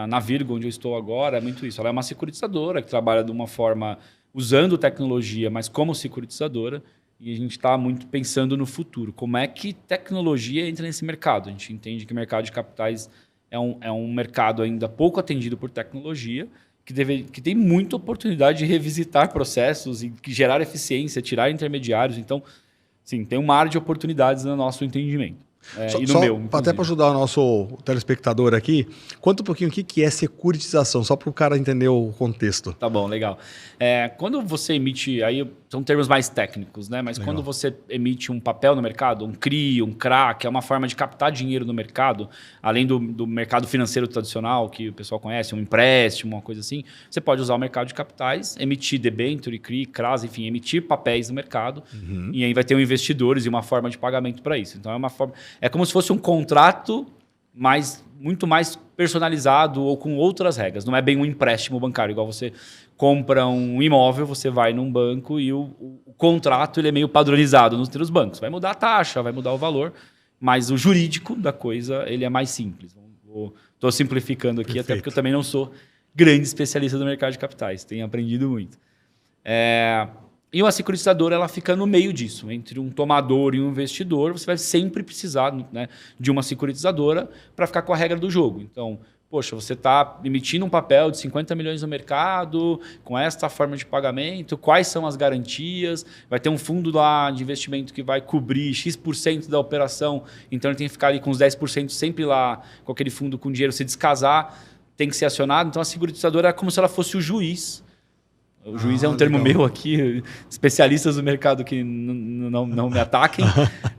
Speaker 1: na Virgo, onde eu estou agora, é muito isso. Ela é uma securitizadora que trabalha de uma forma usando tecnologia, mas como securitizadora, e a gente está muito pensando no futuro. Como é que tecnologia entra nesse mercado? A gente entende que o mercado de capitais é um mercado ainda pouco atendido por tecnologia, que tem muita oportunidade de revisitar processos e gerar eficiência, tirar intermediários. Então, sim, tem um mar de oportunidades no nosso entendimento. E no meu,
Speaker 2: até para ajudar o nosso telespectador aqui, conta um pouquinho o que é securitização, só para o cara entender o contexto.
Speaker 1: Tá bom, legal. Quando você emite, aí são termos mais técnicos, né? Mas
Speaker 2: Legal.
Speaker 1: quando você emite um papel no mercado, um CRI, um CRA, que é uma forma de captar dinheiro no mercado, além do mercado financeiro tradicional, que o pessoal conhece, um empréstimo, uma coisa assim, você pode usar o mercado de capitais, emitir debenture, CRI, CRAs, enfim, emitir papéis no mercado, e aí vai ter investidores e uma forma de pagamento para isso. Então é como se fosse um contrato, mas muito mais personalizado ou com outras regras. Não é bem um empréstimo bancário, igual você compra um imóvel, você vai num banco e o contrato ele é meio padronizado nos bancos. Vai mudar a taxa, vai mudar o valor, mas o jurídico da coisa ele é mais simples. Estou simplificando aqui,
Speaker 2: Perfeito.
Speaker 1: até porque eu também não sou grande especialista do mercado de capitais. Tenho aprendido muito. E uma securitizadora ela fica no meio disso, entre um tomador e um investidor. Você vai sempre precisar, né, de uma securitizadora para ficar com a regra do jogo. Então, poxa, você está emitindo um papel de 50 milhões no mercado, com esta forma de pagamento, quais são as garantias? Vai ter um fundo lá de investimento que vai cobrir X% da operação, então ele tem que ficar ali com os 10% sempre lá, com aquele fundo com dinheiro, se descasar, tem que ser acionado. Então, a securitizadora é como se ela fosse o juiz. O juiz é um termo meu aqui, especialistas do mercado que não me ataquem,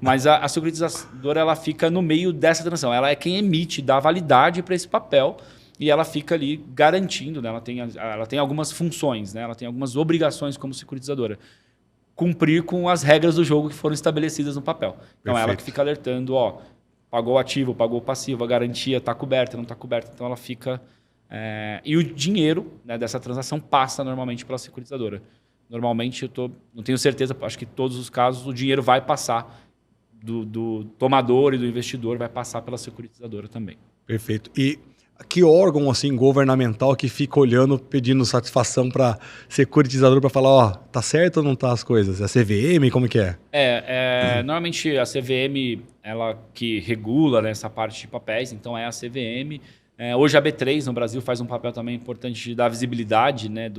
Speaker 1: mas a securitizadora ela fica no meio dessa transação. Ela é quem emite, dá validade para esse papel e ela fica ali garantindo, né? Ela tem algumas funções, né? Ela tem algumas obrigações como securitizadora. Cumprir com as regras do jogo que foram estabelecidas no papel. Então, ela que fica alertando, pagou o ativo, pagou o passivo, a garantia está coberta, não está coberta. Então, ela fica... e o dinheiro, né, dessa transação passa normalmente pela securitizadora. Normalmente, não tenho certeza, acho que em todos os casos, o dinheiro vai passar do tomador e do investidor, vai passar pela securitizadora também.
Speaker 2: Perfeito. E que órgão assim, governamental que fica olhando, pedindo satisfação para securitizador para falar, tá certo ou não tá as coisas? É a CVM? Como que é?
Speaker 1: Normalmente, a CVM, ela que regula, né, essa parte de papéis, então é a CVM. Hoje a B3 no Brasil faz um papel também importante de dar visibilidade, né,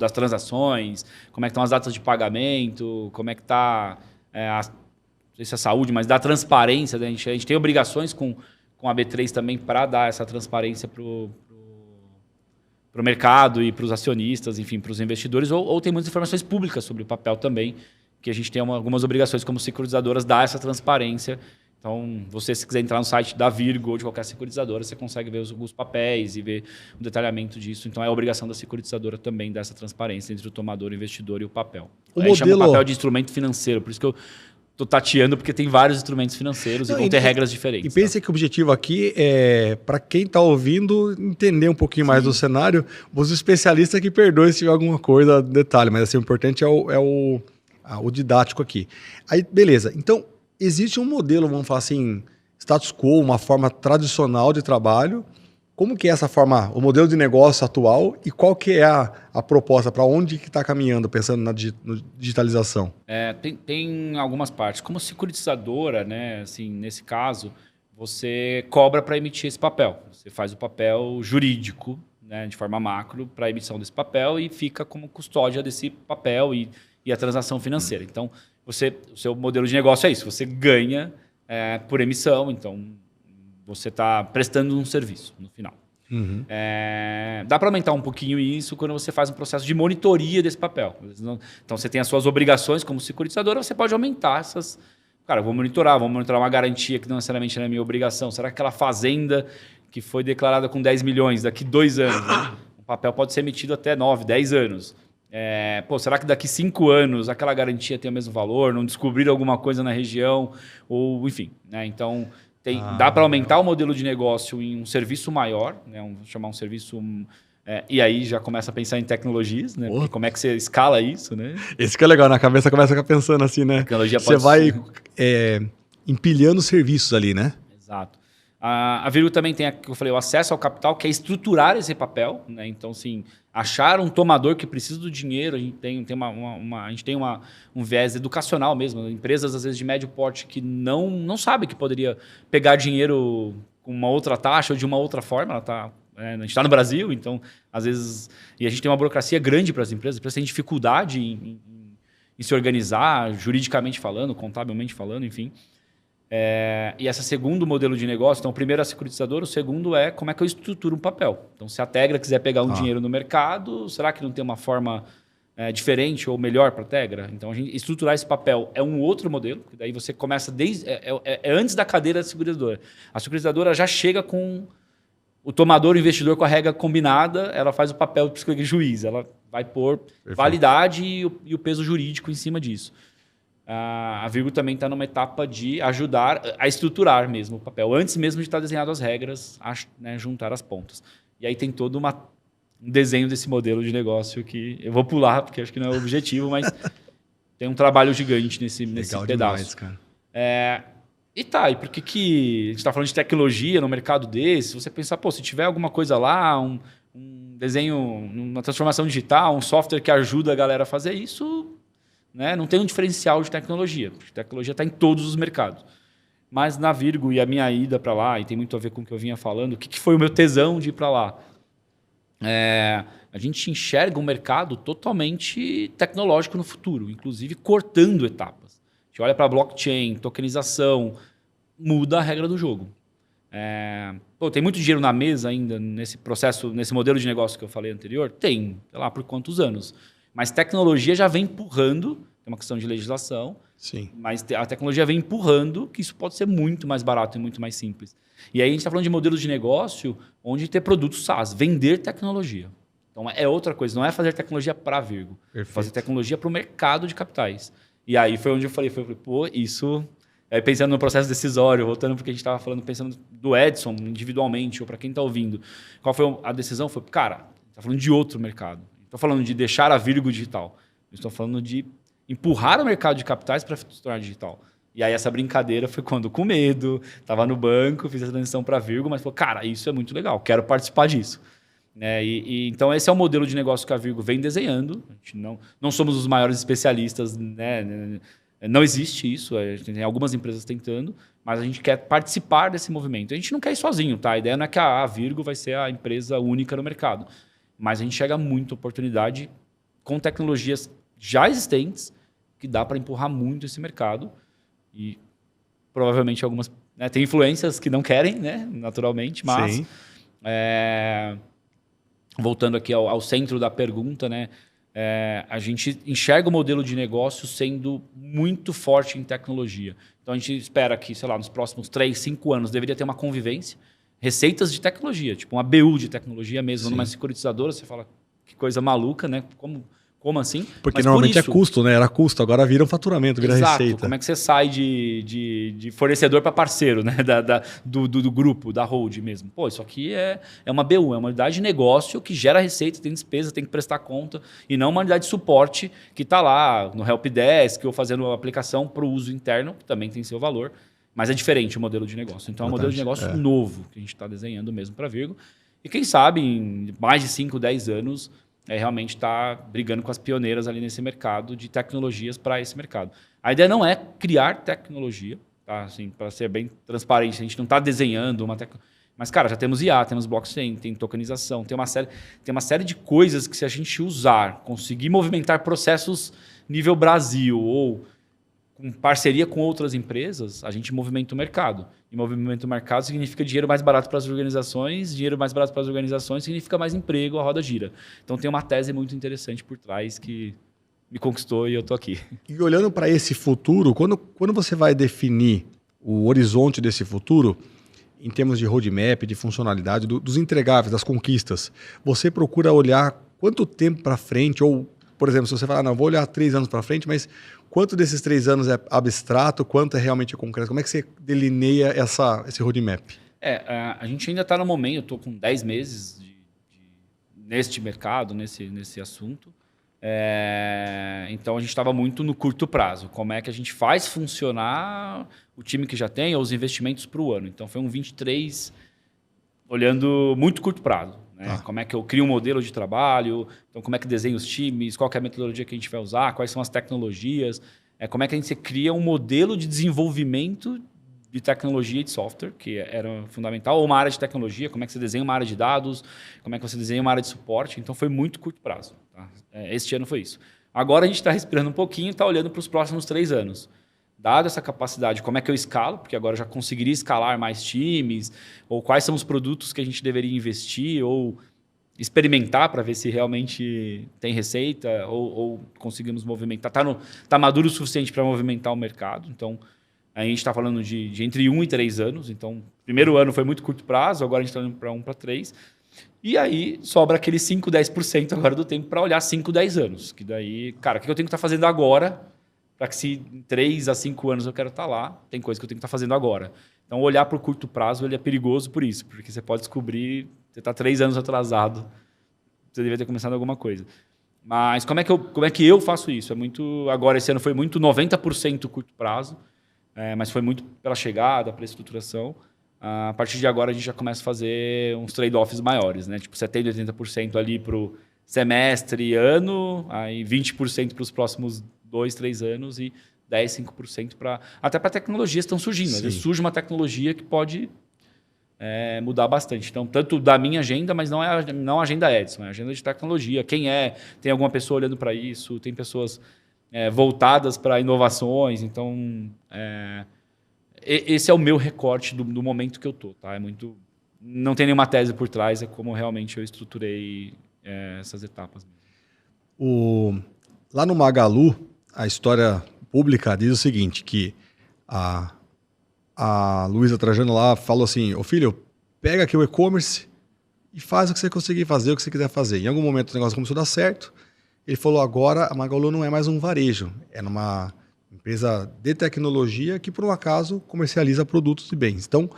Speaker 1: das transações, como é que estão as datas de pagamento, como é que está, não sei se é a saúde, mas da transparência. Né? A gente tem obrigações com a B3 também para dar essa transparência para o mercado e para os acionistas, enfim, para os investidores, ou tem muitas informações públicas sobre o papel também, que a gente tem algumas obrigações como securitizadoras, dar essa transparência. Então, se quiser entrar no site da Virgo ou de qualquer securitizadora, você consegue ver os papéis e ver o detalhamento disso. Então, é obrigação da securitizadora também dessa transparência entre o tomador, o investidor e o papel. Chama o papel de instrumento financeiro, por isso que eu estou tateando, porque tem vários instrumentos financeiros e vão ter regras diferentes.
Speaker 2: E pense que o objetivo aqui é, para quem está ouvindo, entender um pouquinho mais do cenário, os especialistas que perdoem se tiver alguma coisa, detalhe, mas assim, o importante é o didático aqui. Aí, beleza. Então, existe um modelo, vamos falar assim, status quo, uma forma tradicional de trabalho, como que é essa forma, o modelo de negócio atual e qual que é a proposta, para onde que está caminhando, pensando na digitalização?
Speaker 1: Tem algumas partes. Como securitizadora, né, assim, nesse caso, você cobra para emitir esse papel. Você faz o papel jurídico, né, de forma macro, para a emissão desse papel e fica como custódia desse papel e a transação financeira. Então, o seu modelo de negócio é isso. Você ganha por emissão, então você está prestando um serviço no final.
Speaker 2: Uhum.
Speaker 1: Dá para aumentar um pouquinho isso quando você faz um processo de monitoria desse papel. Então, você tem as suas obrigações como securitizadora, você pode aumentar essas... Cara, vou monitorar uma garantia que não necessariamente é minha obrigação. Será que aquela fazenda que foi declarada com 10 milhões daqui 2 anos, né? O papel pode ser emitido até 9, 10 anos. Será que daqui 5 anos aquela garantia tem o mesmo valor? Não descobriram alguma coisa na região? Ou, enfim, né? Então... dá para aumentar o modelo de negócio em um serviço maior, né? Vou chamar um serviço... e aí já começa a pensar em tecnologias, né? Porque como é que você escala isso, né?
Speaker 2: Esse que é legal, na cabeça começa a ficar pensando assim, né? Você vai empilhando serviços ali, né?
Speaker 1: Exato. A Virgo também tem, que eu falei, o acesso ao capital, que é estruturar esse papel, né? Então, assim, achar um tomador que precisa do dinheiro, a gente tem um viés educacional mesmo. Empresas, às vezes, de médio porte que não sabem que poderia pegar dinheiro com uma outra taxa ou de uma outra forma. A gente está no Brasil, então, às vezes... E a gente tem uma burocracia grande para as empresas têm dificuldade em se organizar, juridicamente falando, contabilmente falando, enfim. E esse segundo modelo de negócio, então o primeiro é a securitizadora, o segundo é como é que eu estruturo um papel. Então, se a Tegra quiser pegar um dinheiro no mercado, será que não tem uma forma diferente ou melhor para a Tegra? Então, a gente estruturar esse papel é um outro modelo, que daí você começa antes da cadeira da securitizadora. A securitizadora já chega com o tomador, o investidor com a regra combinada, ela faz o papel de juiz, ela vai pôr validade e o peso jurídico em cima disso. A Virgo também está numa etapa de ajudar a estruturar mesmo o papel, antes mesmo de estar desenhado as regras, juntar as pontas. E aí tem todo um desenho desse modelo de negócio que eu vou pular, porque acho que não é o objetivo, mas tem um trabalho gigante nesse pedaço.
Speaker 2: Demais, cara.
Speaker 1: E por que a gente está falando de tecnologia no mercado desse? Você pensar, se tiver alguma coisa lá, um desenho, uma transformação digital, um software que ajuda a galera a fazer isso... Né? Não tem um diferencial de tecnologia, porque tecnologia está em todos os mercados. Mas na Virgo e a minha ida para lá, e tem muito a ver com o que eu vinha falando, o que foi o meu tesão de ir para lá? A gente enxerga um mercado totalmente tecnológico no futuro, inclusive cortando etapas. A gente olha para blockchain, tokenização, muda a regra do jogo. Tem muito dinheiro na mesa ainda nesse processo, nesse modelo de negócio que eu falei anterior? Tem, sei lá por quantos anos. Mas tecnologia já vem empurrando, é uma questão de legislação,
Speaker 2: sim,
Speaker 1: mas a tecnologia vem empurrando que isso pode ser muito mais barato e muito mais simples. E aí a gente está falando de modelos de negócio onde ter produtos SaaS, vender tecnologia. Então é outra coisa, não é fazer tecnologia para a Virgo, é fazer tecnologia para o mercado de capitais. E aí foi onde eu falei, isso... pensando no processo decisório, voltando porque a gente estava falando, pensando do Edson individualmente, ou para quem está ouvindo, qual foi a decisão? Foi, cara, está falando de outro mercado. Estou falando de deixar a Virgo digital. Estou falando de empurrar o mercado de capitais para se tornar digital. E aí essa brincadeira foi quando, com medo, estava no banco, fiz a transição para a Virgo, mas falou, cara, isso é muito legal, quero participar disso. Então esse é o modelo de negócio que a Virgo vem desenhando. A gente não somos os maiores especialistas, né? Não existe isso, a gente tem algumas empresas tentando, mas a gente quer participar desse movimento. A gente não quer ir sozinho, tá? A ideia não é que a Virgo vai ser a empresa única no mercado. Mas a gente enxerga muita oportunidade com tecnologias já existentes que dá para empurrar muito esse mercado. E provavelmente algumas... tem influências que não querem, né? Naturalmente, mas...
Speaker 2: Sim.
Speaker 1: Voltando aqui ao centro da pergunta, né? A gente enxerga o modelo de negócio sendo muito forte em tecnologia. Então a gente espera que, sei lá, nos próximos 3, 5 anos deveria ter uma convivência. Receitas de tecnologia, tipo uma BU de tecnologia mesmo,
Speaker 2: Sim.
Speaker 1: numa securitizadora, você fala que coisa maluca, né? Como assim?
Speaker 2: Porque
Speaker 1: mas
Speaker 2: normalmente é custo, né? Era custo, agora vira um faturamento, vira receita.
Speaker 1: Como é que você sai de fornecedor para parceiro, né? Do grupo, da hold mesmo? Isso aqui é uma BU, é uma unidade de negócio que gera receita, tem despesa, tem que prestar conta, e não uma unidade de suporte que está lá no helpdesk ou fazendo uma aplicação para o uso interno, que também tem seu valor. Mas é diferente o modelo de negócio. Então, é um modelo de negócio novo que a gente está desenhando mesmo para a Virgo. E quem sabe, em mais de 5, 10 anos, realmente está brigando com as pioneiras ali nesse mercado de tecnologias para esse mercado. A ideia não é criar tecnologia, tá? Assim, para ser bem transparente, a gente não está desenhando uma tecnologia. Mas, cara, já temos IA, temos blockchain, tem tokenização, tem uma série de coisas que, se a gente usar, conseguir movimentar processos nível Brasil ou com parceria com outras empresas, a gente movimenta o mercado. E movimento do mercado significa dinheiro mais barato para as organizações, dinheiro mais barato para as organizações significa mais emprego, a roda gira. Então tem uma tese muito interessante por trás que me conquistou e eu estou aqui.
Speaker 2: E olhando para esse futuro, quando você vai definir o horizonte desse futuro, em termos de roadmap, de funcionalidade, dos entregáveis, das conquistas, você procura olhar quanto tempo para frente, ou, por exemplo, se você falar, não, vou olhar 3 anos para frente, mas quanto desses 3 anos é abstrato, quanto é realmente concreto? Como é que você delineia esse roadmap?
Speaker 1: A gente ainda está no momento, eu estou com 10 meses neste mercado, nesse assunto. Então a gente estava muito no curto prazo. Como é que a gente faz funcionar o time que já tem ou os investimentos para o ano? Então foi um 23 olhando muito curto prazo. Né? Como é que eu crio um modelo de trabalho? Então como é que desenho os times? Qual que é a metodologia que a gente vai usar? Quais são as tecnologias? Como é que a gente cria um modelo de desenvolvimento de tecnologia e de software, que era fundamental, ou uma área de tecnologia, como é que você desenha uma área de dados, como é que você desenha uma área de suporte. Então foi muito curto prazo. Tá? Este ano foi isso. Agora a gente está respirando um pouquinho e está olhando para os próximos 3 anos. Dado essa capacidade, como é que eu escalo? Porque agora eu já conseguiria escalar mais times, ou quais são os produtos que a gente deveria investir, ou experimentar para ver se realmente tem receita, ou conseguimos movimentar. Tá maduro o suficiente para movimentar o mercado. Então, a gente está falando de entre 1 e 3 anos. Então, o primeiro ano foi muito curto prazo, agora a gente está indo para 1 para 3. E aí sobra aquele 5, 10% agora do tempo para olhar 5, 10 anos. Que daí, cara, o que eu tenho que estar fazendo agora para que, se em 3 a 5 anos eu quero estar lá, tem coisa que eu tenho que estar fazendo agora. Então, olhar para o curto prazo ele é perigoso por isso, porque você pode descobrir, você está 3 anos atrasado, você deveria ter começado alguma coisa. Mas como é que eu faço isso? Agora, esse ano foi muito 90% curto prazo, mas foi muito pela chegada, pela estruturação. A partir de agora, a gente já começa a fazer uns trade-offs maiores, né? Tipo 70%, 80% ali para o semestre e ano, aí 20% para os próximos 2, 3 anos e 10, 5% para... Até para tecnologias que estão surgindo. Às vezes surge uma tecnologia que pode mudar bastante. Então, tanto da minha agenda, mas não a agenda Edson, é a agenda de tecnologia. Tem alguma pessoa olhando para isso, tem pessoas voltadas para inovações. Então, esse é o meu recorte do momento que eu estou. Tá? Não tem nenhuma tese por trás, é como realmente eu estruturei essas etapas.
Speaker 2: Lá no Magalu, a história pública diz o seguinte, que a Luísa Trajano lá falou assim, ô filho, pega aqui o e-commerce e faz o que você conseguir fazer, o que você quiser fazer. Em algum momento o negócio começou a dar certo, ele falou, agora a Magalu não é mais um varejo, é uma empresa de tecnologia que, por um acaso, comercializa produtos e bens. Então,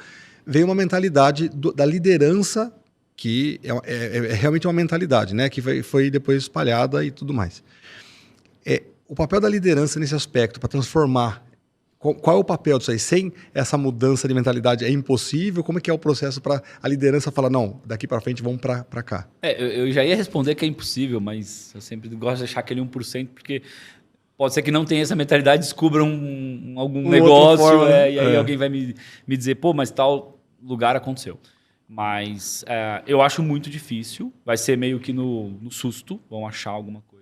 Speaker 2: veio uma mentalidade da liderança, que é realmente uma mentalidade, né? Que foi depois espalhada e tudo mais. O papel da liderança nesse aspecto, para transformar, qual é o papel disso aí? Sem essa mudança de mentalidade, é impossível? Como é que é o processo para a liderança falar, não, daqui para frente vamos para cá?
Speaker 1: Eu já ia responder que é impossível, mas eu sempre gosto de achar aquele 1%, porque pode ser que não tenha essa mentalidade, descubra algum negócio, forma, e aí alguém vai me dizer, pô, mas tal lugar aconteceu. Mas eu acho muito difícil, vai ser meio que no susto, vão achar alguma coisa.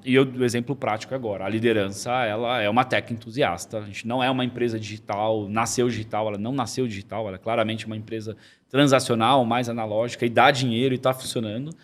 Speaker 1: E o exemplo prático agora, a liderança ela é uma tech entusiasta, a gente não é uma empresa digital, nasceu digital, ela não nasceu digital, ela é claramente uma empresa transacional, mais analógica, e dá dinheiro e está funcionando.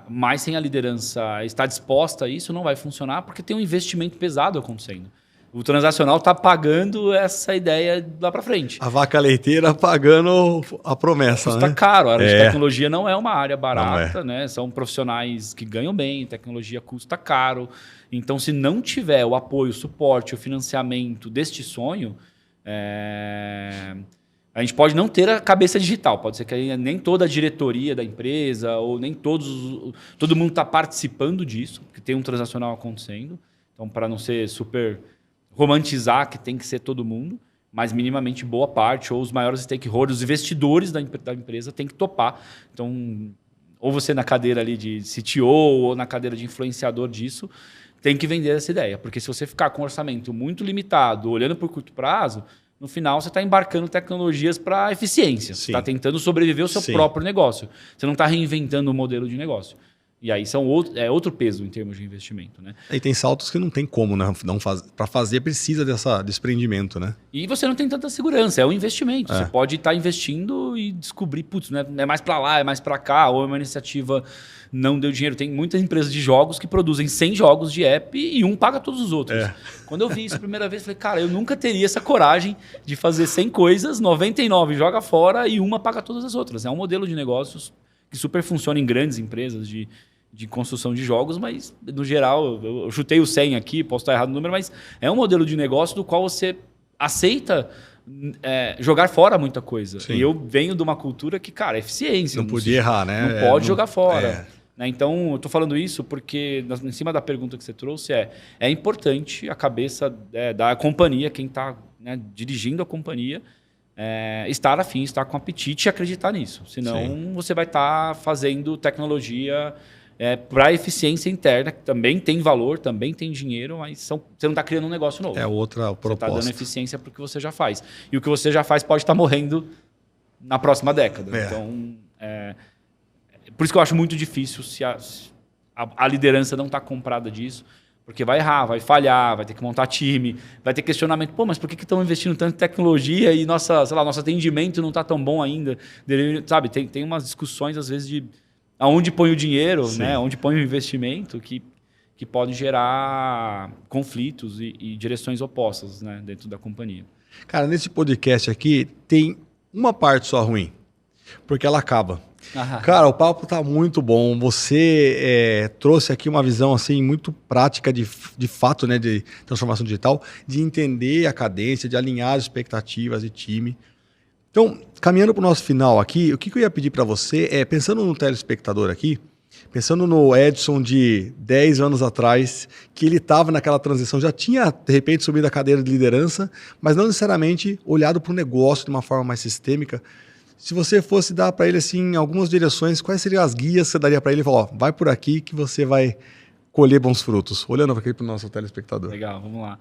Speaker 1: Mas sem a liderança estar disposta a isso, não vai funcionar, porque tem um investimento pesado acontecendo. O transacional está pagando essa ideia lá para frente.
Speaker 2: A vaca leiteira pagando a promessa.
Speaker 1: Custa caro. A área de tecnologia não é uma área barata, né? São profissionais que ganham bem, tecnologia custa caro. Então, se não tiver o apoio, o suporte, o financiamento deste sonho, a gente pode não ter a cabeça digital. Pode ser que nem toda a diretoria da empresa ou nem todo mundo está participando disso, porque tem um transacional acontecendo. Então, para não ser super romantizar que tem que ser todo mundo, mas minimamente boa parte, ou os maiores stakeholders, os investidores da empresa têm que topar. Então, ou você na cadeira ali de CTO, ou na cadeira de influenciador disso, tem que vender essa ideia. Porque se você ficar com um orçamento muito limitado, olhando por curto prazo, no final você está embarcando tecnologias para eficiência. Você está tentando sobreviver ao seu próprio negócio. Você não está reinventando o modelo de negócio. E aí é outro peso em termos de investimento, né?
Speaker 2: E tem saltos que não tem como, né? Para fazer precisa desse desprendimento, né?
Speaker 1: E você não tem tanta segurança, é um investimento. Você pode estar investindo e descobrir, putz, né? É mais para lá, é mais para cá, ou é uma iniciativa não deu dinheiro. Tem muitas empresas de jogos que produzem 100 jogos de app e um paga todos os outros. Quando eu vi isso a primeira vez, eu falei, cara, eu nunca teria essa coragem de fazer 100 coisas, 99 joga fora e uma paga todas as outras. É um modelo de negócios que super funciona em grandes empresas de construção de jogos, mas no geral, eu chutei o 100 aqui, posso estar errado no número, mas é um modelo de negócio do qual você aceita jogar fora muita coisa. Sim. E eu venho de uma cultura que, cara, é eficiência.
Speaker 2: Não podia errar, né?
Speaker 1: Não pode jogar fora. Né? Então, eu estou falando isso porque, em cima da pergunta que você trouxe, é importante a cabeça da companhia, quem está dirigindo a companhia, estar afim, estar com apetite e acreditar nisso. Senão, você vai estar fazendo tecnologia para eficiência interna, que também tem valor, também tem dinheiro, mas você não está criando um negócio novo.
Speaker 2: É outra proposta. Você está
Speaker 1: dando eficiência para o que você já faz. E o que você já faz pode estar morrendo na próxima década. Então, por isso que eu acho muito difícil se a liderança não está comprada disso, porque vai errar, vai falhar, vai ter que montar time, vai ter questionamento. Pô, mas por que estão investindo tanto em tecnologia e nosso atendimento não está tão bom ainda? Sabe, tem umas discussões, às vezes, de aonde põe o dinheiro, né? Onde põe o investimento, que pode gerar conflitos e direções opostas, né? Dentro da companhia.
Speaker 2: Cara, nesse podcast aqui tem uma parte só ruim, porque ela acaba. Cara, o papo tá muito bom. Você trouxe aqui uma visão assim muito prática de fato, né, de transformação digital, de entender a cadência, de alinhar as expectativas de time. Então, caminhando para o nosso final aqui, o que eu ia pedir para você é, pensando no telespectador aqui, pensando no Edson de 10 anos atrás, que ele estava naquela transição, já tinha, de repente, subido a cadeira de liderança, mas não necessariamente olhado para o negócio de uma forma mais sistêmica. Se você fosse dar para ele assim, algumas direções, quais seriam as guias que você daria para ele e falar, vai por aqui que você vai colher bons frutos, olhando aqui para o nosso telespectador?
Speaker 1: Legal, vamos lá.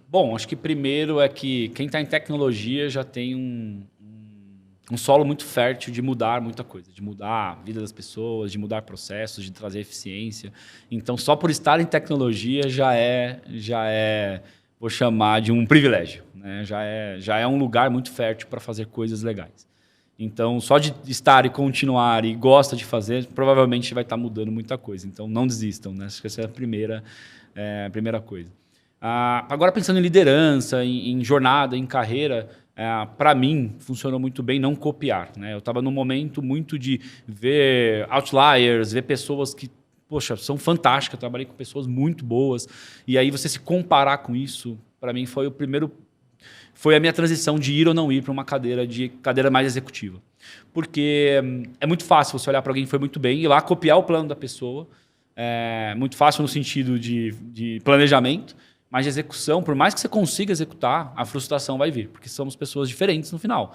Speaker 1: Bom, acho que primeiro é que quem está em tecnologia já tem um solo muito fértil de mudar muita coisa, de mudar a vida das pessoas, de mudar processos, de trazer eficiência. Então, só por estar em tecnologia já é vou chamar de um privilégio, né? Já é um lugar muito fértil para fazer coisas legais. Então, só de estar e continuar e gosta de fazer, provavelmente vai estar mudando muita coisa. Então, não desistam, né? Acho que essa é a primeira coisa. Agora, pensando em liderança, em jornada, em carreira, para mim, funcionou muito bem não copiar, né? Eu estava num momento muito de ver outliers, ver pessoas que, poxa, são fantásticas, trabalhei com pessoas muito boas. E aí, você se comparar com isso, para mim, foi a minha transição de ir ou não ir para uma cadeira mais executiva. Porque é muito fácil você olhar para alguém que foi muito bem e ir lá copiar o plano da pessoa. É muito fácil no sentido de planejamento, mas de execução, por mais que você consiga executar, a frustração vai vir, porque somos pessoas diferentes no final.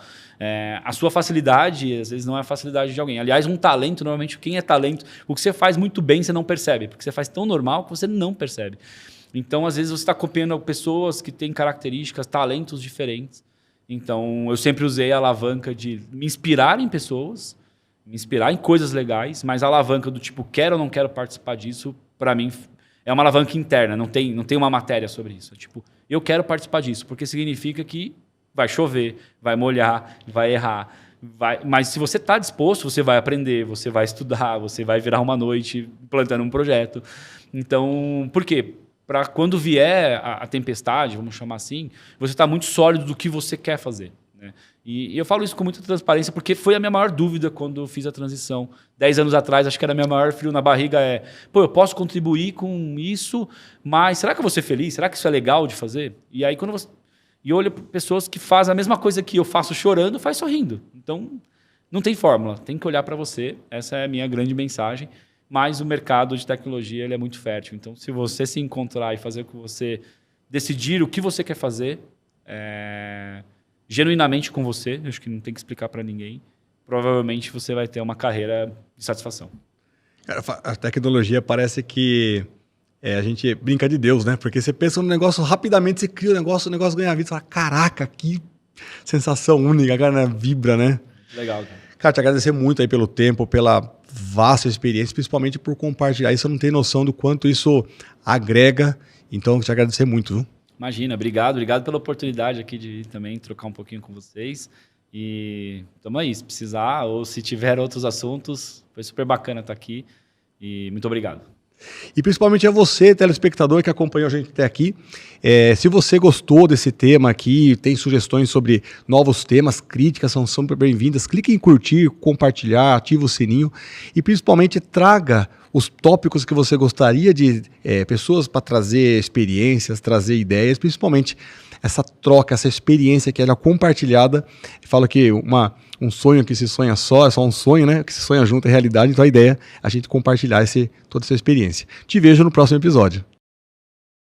Speaker 1: A sua facilidade, às vezes, não é a facilidade de alguém. Aliás, um talento, normalmente, quem é talento, o que você faz muito bem, você não percebe, porque você faz tão normal que você não percebe. Então, às vezes, você está copiando pessoas que têm características, talentos diferentes. Então, eu sempre usei a alavanca de me inspirar em pessoas, me inspirar em coisas legais, mas a alavanca do tipo, quero ou não quero participar disso, para mim, é uma alavanca interna, não tem uma matéria sobre isso. Tipo, eu quero participar disso, porque significa que vai chover, vai molhar, vai errar. Mas se você está disposto, você vai aprender, você vai estudar, você vai virar uma noite plantando um projeto. Então, por quê? Para quando vier a tempestade, vamos chamar assim, você está muito sólido do que você quer fazer, né? E eu falo isso com muita transparência porque foi a minha maior dúvida quando eu fiz a transição. 10 anos atrás, acho que era a minha maior frio na barriga pô, eu posso contribuir com isso, mas será que eu vou ser feliz? Será que isso é legal de fazer? E aí, eu olho para pessoas que fazem a mesma coisa que eu faço chorando, faz sorrindo. Então, não tem fórmula, tem que olhar para você. Essa é a minha grande mensagem. Mas o mercado de tecnologia ele é muito fértil. Então, se você se encontrar e fazer com você decidir o que você quer fazer, genuinamente com você, acho que não tem que explicar para ninguém, provavelmente você vai ter uma carreira de satisfação.
Speaker 2: Cara, a tecnologia parece que a gente brinca de Deus, né? Porque você pensa no negócio, rapidamente você cria o negócio ganha vida. Você fala, caraca, que sensação única, cara, vibra, né?
Speaker 1: Legal, cara.
Speaker 2: Cara, te agradecer muito aí pelo tempo, pela vasta experiência, principalmente por compartilhar isso. Eu não tenho noção do quanto isso agrega. Então, te agradecer muito, viu?
Speaker 1: Imagina, obrigado pela oportunidade aqui de também trocar um pouquinho com vocês. E tamo aí, se precisar ou se tiver outros assuntos, foi super bacana estar aqui. E muito obrigado.
Speaker 2: E principalmente a você, telespectador, que acompanhou a gente até aqui. Se você gostou desse tema aqui, tem sugestões sobre novos temas, críticas são super bem-vindas. Clique em curtir, compartilhar, ative o sininho e principalmente traga os tópicos que você gostaria de pessoas para trazer experiências, trazer ideias, principalmente essa troca, essa experiência que é compartilhada. Falo que um sonho que se sonha só, é só um sonho, né? Que se sonha junto é realidade. Então a ideia é a gente compartilhar toda essa experiência. Te vejo no próximo episódio.